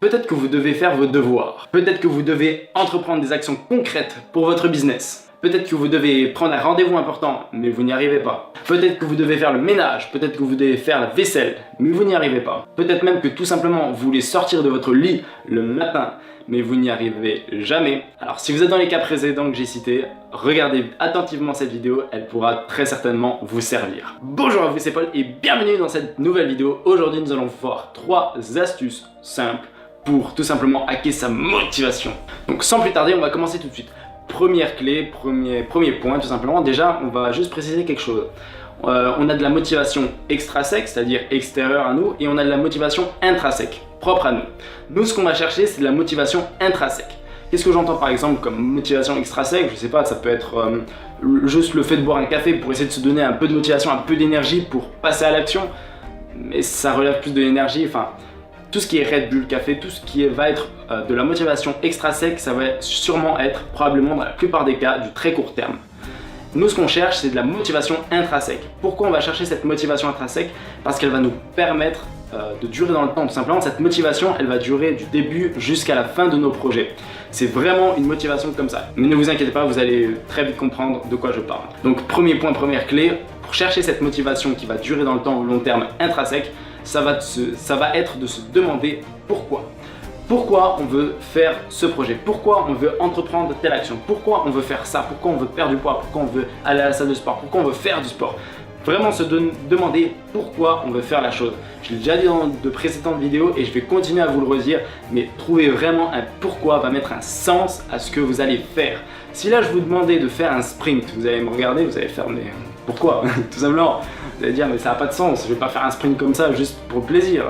Peut-être que vous devez faire vos devoirs. Peut-être que vous devez entreprendre des actions concrètes pour votre business. Peut-être que vous devez prendre un rendez-vous important, mais vous n'y arrivez pas. Peut-être que vous devez faire le ménage, peut-être que vous devez faire la vaisselle, mais vous n'y arrivez pas. Peut-être même que tout simplement vous voulez sortir de votre lit le matin, mais vous n'y arrivez jamais. Alors si vous êtes dans les cas précédents que j'ai cités, regardez attentivement cette vidéo, elle pourra très certainement vous servir. Bonjour à vous, c'est Paul et bienvenue dans cette nouvelle vidéo. Aujourd'hui nous allons voir 3 astuces simples pour tout simplement hacker sa motivation. Donc sans plus tarder, on va commencer tout de suite. Première clé, premier point, tout simplement, déjà on va juste préciser quelque chose. On a de la motivation extrinsèque, c'est-à-dire extérieure à nous, et on a de la motivation intrinsèque, propre à nous. Nous, ce qu'on va chercher, c'est de la motivation intrinsèque. Qu'est-ce que j'entends par exemple comme motivation extrinsèque? Je sais pas, ça peut être juste le fait de boire un café pour essayer de se donner un peu de motivation, un peu d'énergie pour passer à l'action, mais ça relève plus de l'énergie, enfin... Tout ce qui est Red Bull Café, tout ce qui va être de la motivation extrinsèque, ça va sûrement être, probablement dans la plupart des cas, du très court terme. Nous, ce qu'on cherche, c'est de la motivation intrinsèque. Pourquoi on va chercher cette motivation intrinsèque? Parce qu'elle va nous permettre de durer dans le temps. Tout simplement, cette motivation, elle va durer du début jusqu'à la fin de nos projets. C'est vraiment une motivation comme ça. Mais ne vous inquiétez pas, vous allez très vite comprendre de quoi je parle. Donc, premier point, première clé, pour chercher cette motivation qui va durer dans le temps au long terme intrinsèque, ça va être de se demander pourquoi. Pourquoi on veut faire ce projet? Pourquoi on veut entreprendre telle action? Pourquoi on veut faire ça? Pourquoi on veut perdre du poids? Pourquoi on veut aller à la salle de sport? Pourquoi on veut faire du sport? Vraiment se demander pourquoi on veut faire la chose. Je l'ai déjà dit dans de précédentes vidéos et je vais continuer à vous le redire, mais trouver vraiment un pourquoi va mettre un sens à ce que vous allez faire. Si là je vous demandais de faire un sprint, vous allez me regarder, vous allez faire mais pourquoi? Tout simplement, vous allez dire mais ça n'a pas de sens, je vais pas faire un sprint comme ça juste pour le plaisir.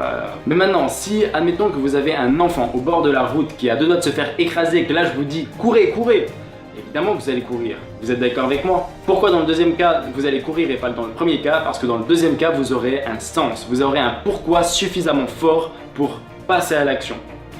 Mais maintenant, si admettons que vous avez un enfant au bord de la route qui a deux doigts de se faire écraser et que là je vous dis courez, courez, évidemment vous allez courir. Vous êtes d'accord avec moi? Pourquoi dans le deuxième cas vous allez courir et pas dans le premier cas? Parce que dans le deuxième cas vous aurez un sens, vous aurez un pourquoi suffisamment fort pour passer à l'action.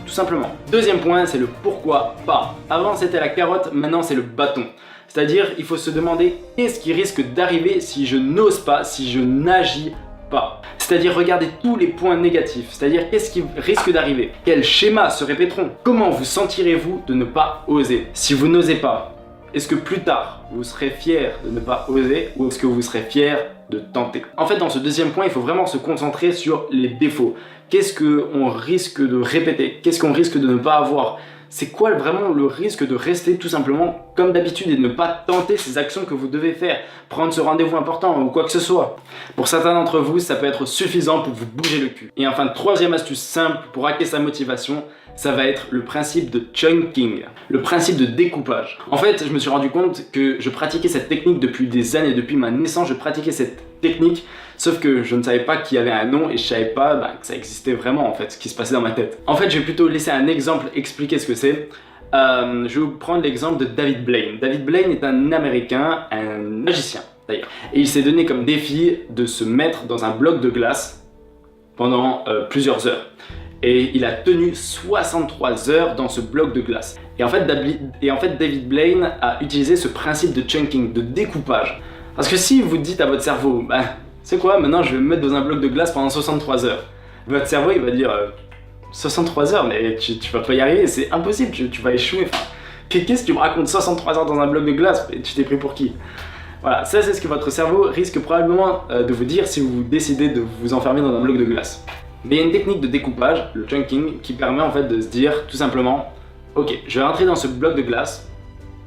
Tout simplement. Deuxième point, c'est le pourquoi pas. Avant c'était la carotte, maintenant c'est le bâton. C'est-à-dire, il faut se demander qu'est-ce qui risque d'arriver si je n'ose pas, si je n'agis pas. C'est-à-dire, regardez tous les points négatifs. C'est-à-dire, qu'est-ce qui risque d'arriver? Quels schémas se répéteront? Comment vous sentirez-vous de ne pas oser? Si vous n'osez pas, est-ce que plus tard, vous serez fier de ne pas oser ou est-ce que vous serez fier de tenter? En fait, dans ce deuxième point, il faut vraiment se concentrer sur les défauts. Qu'est-ce qu'on risque de répéter? Qu'est-ce qu'on risque de ne pas avoir? C'est quoi vraiment le risque de rester tout simplement comme d'habitude et de ne pas tenter ces actions que vous devez faire, prendre ce rendez-vous important ou quoi que ce soit. Pour certains d'entre vous, ça peut être suffisant pour vous bouger le cul. Et enfin, troisième astuce simple pour hacker sa motivation, ça va être le principe de chunking, le principe de découpage. En fait, je me suis rendu compte que je pratiquais cette technique depuis des années, depuis ma naissance, je pratiquais cette technique, sauf que je ne savais pas qu'il y avait un nom et je savais pas que ça existait vraiment en fait, ce qui se passait dans ma tête. En fait, je vais plutôt laisser un exemple expliquer ce que c'est. Je vais vous prendre l'exemple de David Blaine. David Blaine est un Américain, un magicien d'ailleurs. Et il s'est donné comme défi de se mettre dans un bloc de glace pendant plusieurs heures. Et il a tenu 63 heures dans ce bloc de glace. Et en fait, David Blaine a utilisé ce principe de chunking, de découpage. Parce que si vous dites à votre cerveau, c'est quoi, maintenant je vais me mettre dans un bloc de glace pendant 63 heures. Votre cerveau il va dire 63 heures, mais tu vas pas y arriver, c'est impossible, tu vas échouer. Enfin, qu'est-ce que tu me racontes 63 heures dans un bloc de glace? Tu t'es pris pour qui? Voilà, ça c'est ce que votre cerveau risque probablement de vous dire si vous décidez de vous enfermer dans un bloc de glace. Mais il y a une technique de découpage, le chunking, qui permet en fait de se dire tout simplement, ok, je vais rentrer dans ce bloc de glace,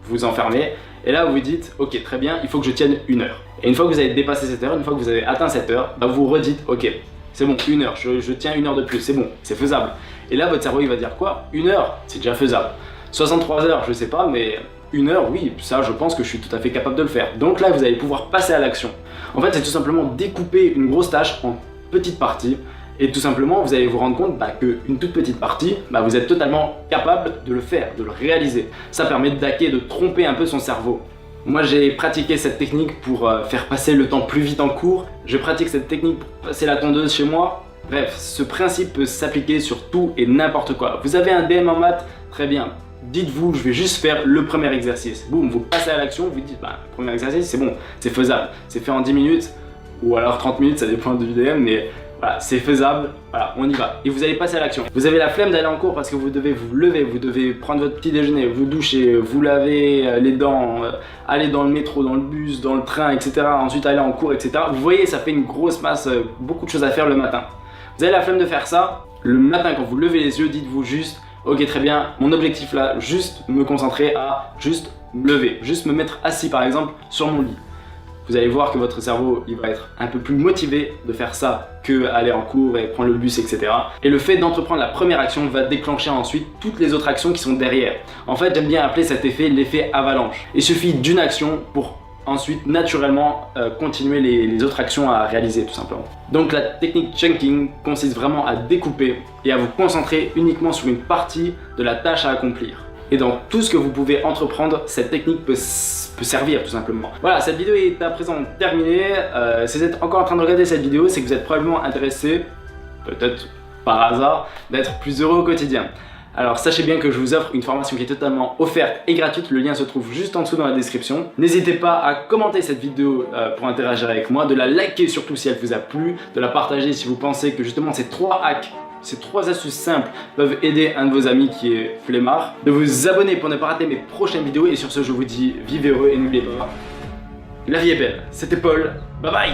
vous enfermez, et là vous vous dites, ok très bien, il faut que je tienne 1 heure. Et une fois que vous avez dépassé cette heure, une fois que vous avez atteint cette heure, vous redites, ok, c'est bon, 1 heure, je tiens 1 heure de plus, c'est bon, c'est faisable. Et là votre cerveau il va dire quoi? 1 heure, c'est déjà faisable. 63 heures, je sais pas, mais 1 heure, oui, ça je pense que je suis tout à fait capable de le faire. Donc là vous allez pouvoir passer à l'action. En fait c'est tout simplement découper une grosse tâche en petites parties. Et tout simplement, vous allez vous rendre compte qu'une toute petite partie, vous êtes totalement capable de le faire, de le réaliser. Ça permet d'hacker, de tromper un peu son cerveau. Moi, j'ai pratiqué cette technique pour faire passer le temps plus vite en cours. Je pratique cette technique pour passer la tondeuse chez moi. Bref, ce principe peut s'appliquer sur tout et n'importe quoi. Vous avez un DM en maths, très bien. Dites-vous, je vais juste faire le premier exercice. Boum, vous passez à l'action, vous dites, le premier exercice, c'est bon, c'est faisable. C'est fait en 10 minutes ou alors 30 minutes, ça dépend du DM, mais Voilà, c'est faisable, voilà, on y va. Et vous allez passer à l'action. Vous avez la flemme d'aller en cours parce que vous devez vous lever, vous devez prendre votre petit déjeuner, vous doucher, vous laver les dents, aller dans le métro, dans le bus, dans le train, etc. Ensuite aller en cours, etc. Vous voyez, ça fait une grosse masse, beaucoup de choses à faire le matin. Vous avez la flemme de faire ça, le matin quand vous levez les yeux, dites-vous juste, ok très bien, mon objectif là, juste me concentrer à juste me lever, juste me mettre assis par exemple sur mon lit. Vous allez voir que votre cerveau il va être un peu plus motivé de faire ça que aller en cours et prendre le bus, etc. Et le fait d'entreprendre la première action va déclencher ensuite toutes les autres actions qui sont derrière. En fait, j'aime bien appeler cet effet l'effet avalanche. Il suffit d'une action pour ensuite naturellement continuer les autres actions à réaliser tout simplement. Donc la technique chunking consiste vraiment à découper et à vous concentrer uniquement sur une partie de la tâche à accomplir. Et dans tout ce que vous pouvez entreprendre, cette technique peut servir tout simplement. Voilà, cette vidéo est à présent terminée. Si vous êtes encore en train de regarder cette vidéo, c'est que vous êtes probablement intéressé, peut-être par hasard, d'être plus heureux au quotidien. Alors sachez bien que je vous offre une formation qui est totalement offerte et gratuite, le lien se trouve juste en dessous dans la description. N'hésitez pas à commenter cette vidéo pour interagir avec moi, de la liker surtout si elle vous a plu, de la partager si vous pensez que justement ces 3 hacks, ces 3 astuces simples peuvent aider un de vos amis qui est flemmard, de vous abonner pour ne pas rater mes prochaines vidéos et sur ce je vous dis vivez heureux et n'oubliez pas, la vie est belle. C'était Paul, bye bye.